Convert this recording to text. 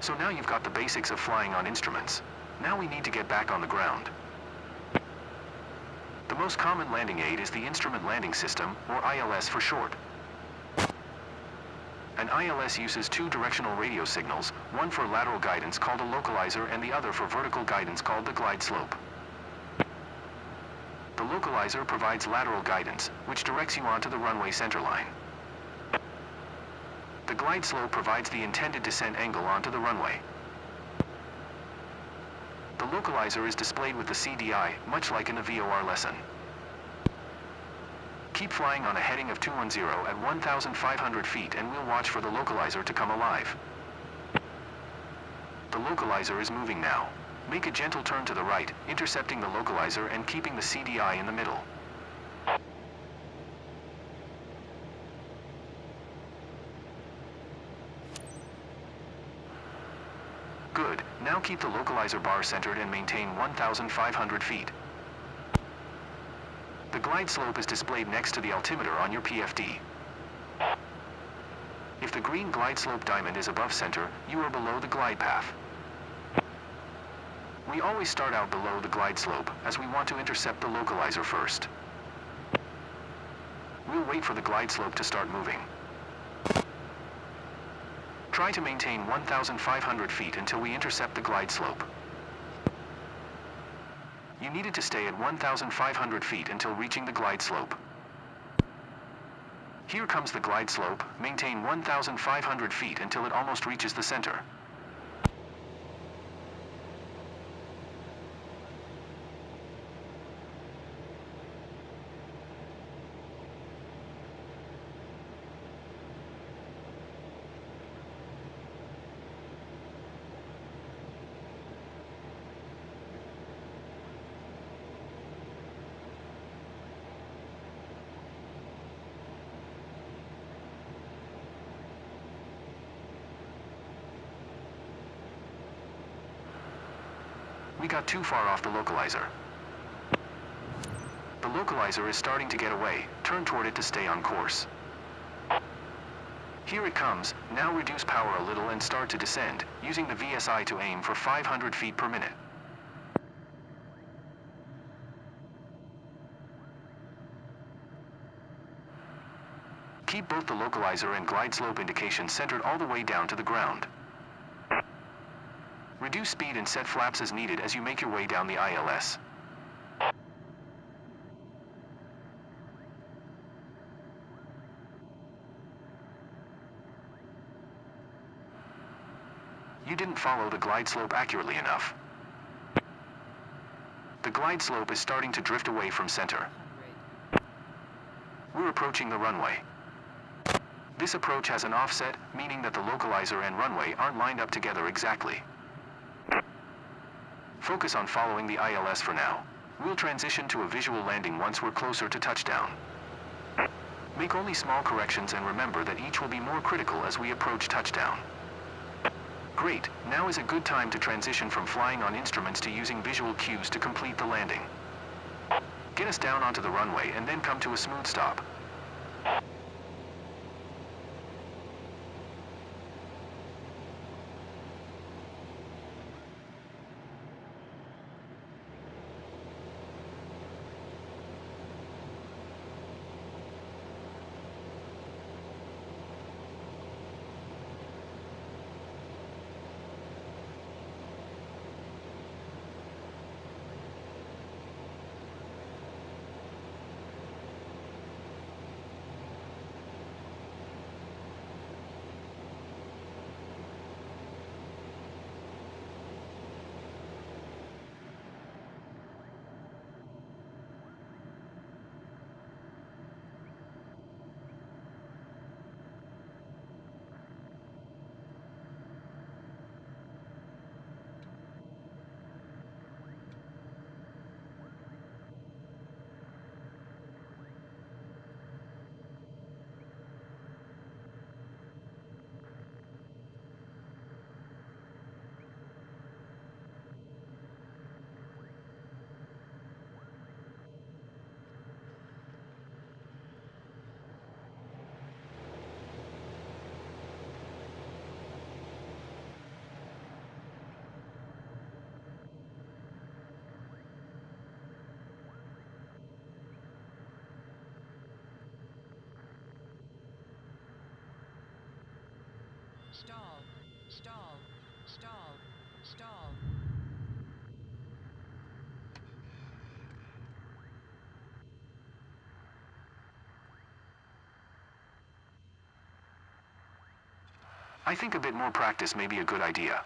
So now you've got the basics of flying on instruments. Now we need to get back on the ground. The most common landing aid is the Instrument Landing System, or ILS for short. An ILS uses two directional radio signals, one for lateral guidance called a localizer and the other for vertical guidance called the glide slope. The localizer provides lateral guidance, which directs you onto the runway centerline. The glide slope provides the intended descent angle onto the runway. The localizer is displayed with the CDI, much like in the VOR lesson. Keep flying on a heading of 210 at 1,500 feet and we'll watch for the localizer to come alive. The localizer is moving now. Make a gentle turn to the right, intercepting the localizer and keeping the CDI in the middle. Good. Now keep the localizer bar centered and maintain 1,500 feet. The glide slope is displayed next to the altimeter on your PFD. If the green glide slope diamond is above center, you are below the glide path. We always start out below the glide slope, as we want to intercept the localizer first. We'll wait for the glide slope to start moving. Try to maintain 1,500 feet until we intercept the glide slope. You needed to stay at 1,500 feet until reaching the glide slope. Here comes the glide slope. Maintain 1,500 feet until it almost reaches the center. We got too far off the localizer. The localizer is starting to get away. Turn toward it to stay on course. Here it comes. Now reduce power a little and start to descend, using the VSI to aim for 500 feet per minute. Keep both the localizer and glide slope indications centered all the way down to the ground. Reduce speed and set flaps as needed as you make your way down the ILS. You didn't follow the glide slope accurately enough. The glide slope is starting to drift away from center. We're approaching the runway. This approach has an offset, meaning that the localizer and runway aren't lined up together exactly. Focus on following the ILS for now. We'll transition to a visual landing once we're closer to touchdown. Make only small corrections and remember that each will be more critical as we approach touchdown. Great, now is a good time to transition from flying on instruments to using visual cues to complete the landing. Get us down onto the runway and then come to a smooth stop. Stall. Stall. Stall. Stall. I think a bit more practice may be a good idea.